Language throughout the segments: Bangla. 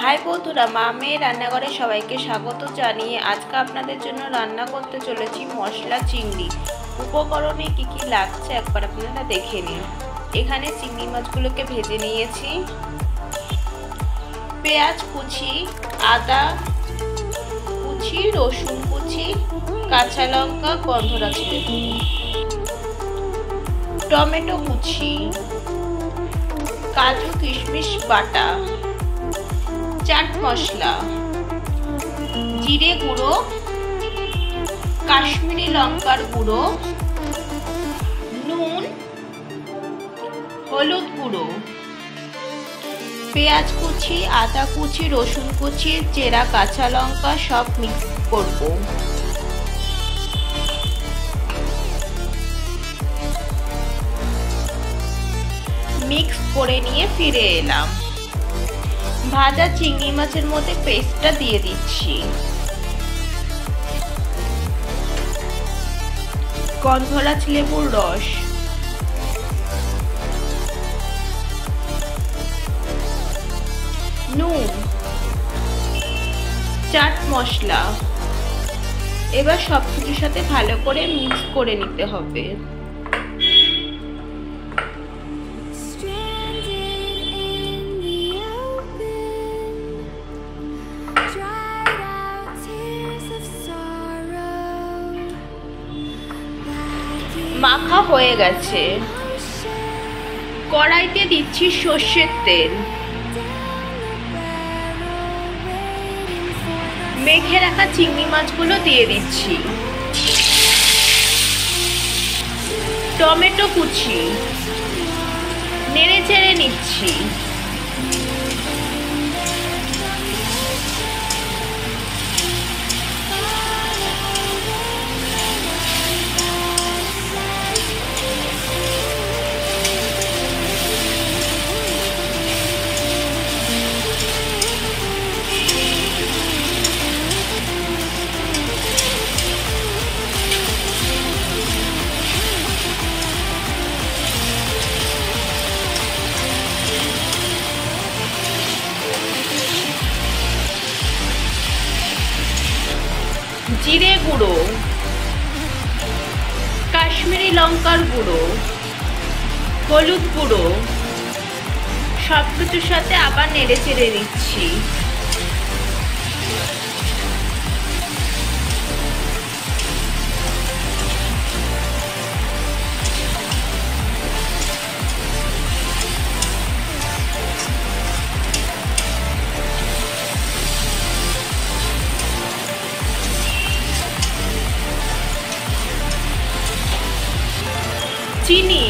হাই বন্ধুরা, মা মেয়ে রান্নাঘরে সবাইকে স্বাগত জানিয়ে আজকে আপনাদের জন্য রান্না করতে চলেছি মশলা চিংড়ি। উপকরণে কি কি লাগছে একবার আপনারা দেখে নিন। এখানে চিংড়ি মাছগুলোকে ভেজে নিয়েছি। পেঁয়াজ কুচি, আদা কুচি, রসুন কুচি, কাঁচা লঙ্কা, গন্ধরাজ লেবু, টমেটো কুচি, কাজু কিশমিশ বাটা, চাট মশলা, জিরে গুঁড়ো, কাশ্মীরি লঙ্কার গুঁড়ো, নুন, হলুদ গুঁড়ো, পেঁয়াজ কুচি, আদা কুচি, রসুন কুচি, চেরা কাঁচা লঙ্কা সব মিক্স করব। মিক্স করে নিয়ে ফিরে এলাম। ভাজা চিংড়ি মাছের মধ্যে পেস্টটা দিয়ে দিচ্ছি। গন্ধরাজ লেবুর রস, নুন, চাট মশলা। এবার সবকিছুর সাথে ভালো করে মিক্স করে নিতে হবে। মাখা হয়ে গেছে। কড়াইতে দিচ্ছি সর্ষের তেল। মেখে রাখা চিংড়ি মাছগুলো দিয়ে দিচ্ছি। টমেটো কুচি, নেড়ে চেড়ে নিচ্ছি। জিরে গুঁড়ো, কাশ্মীরি লঙ্কার গুঁড়ো, হলুদ গুঁড়ো সবকিছুর সাথে আবার নেড়ে চেড়ে নিচ্ছি। চিনি,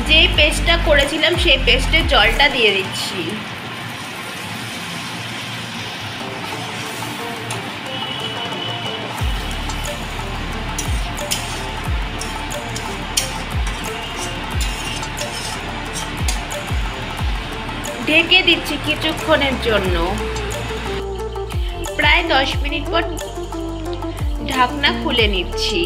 যে পেস্টটা করেছিলাম সেই পেস্টের জলটা দিয়ে দিচ্ছি। ঢেকে দিচ্ছি কিছুক্ষণের জন্য। প্রায় 10 মিনিট পর ঢাকনা খুলে নিচ্ছি।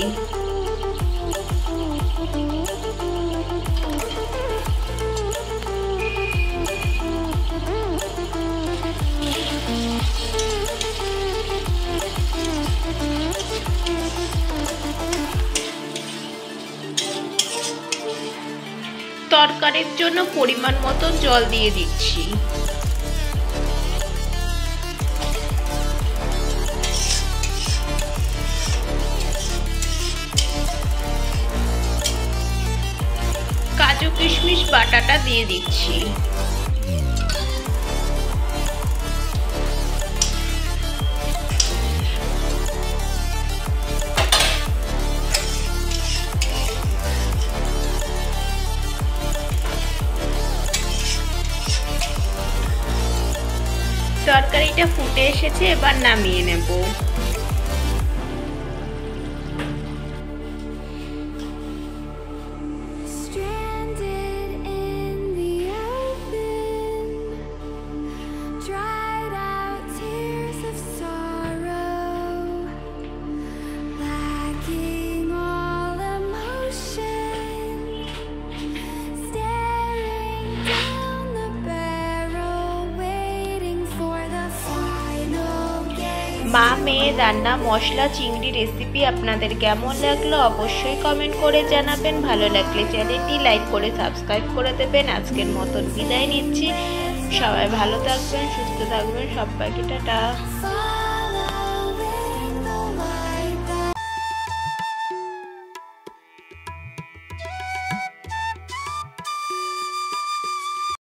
তরকারির জন্য পরিমাণ মতো জল দিয়ে দিচ্ছি। কাজু কিশমিশ বাটাটা দিয়ে দিচ্ছি। তরকারিটা ফুটে এসেছে, এবার নামিয়ে নেব। মা মেয়ের রান্না মশলা চিংড়ি রেসিপি আপনাদের কেমন লাগলো অবশ্যই কমেন্ট করে জানাবেন। ভালো লাগলে চ্যানেলটি লাইক করে সাবস্ক্রাইব করে দেবেন। আজকের মতন বিদায় নিচ্ছি। সবাই ভালো থাকবেন, সুস্থ থাকবেন, সবাইকে টাটা।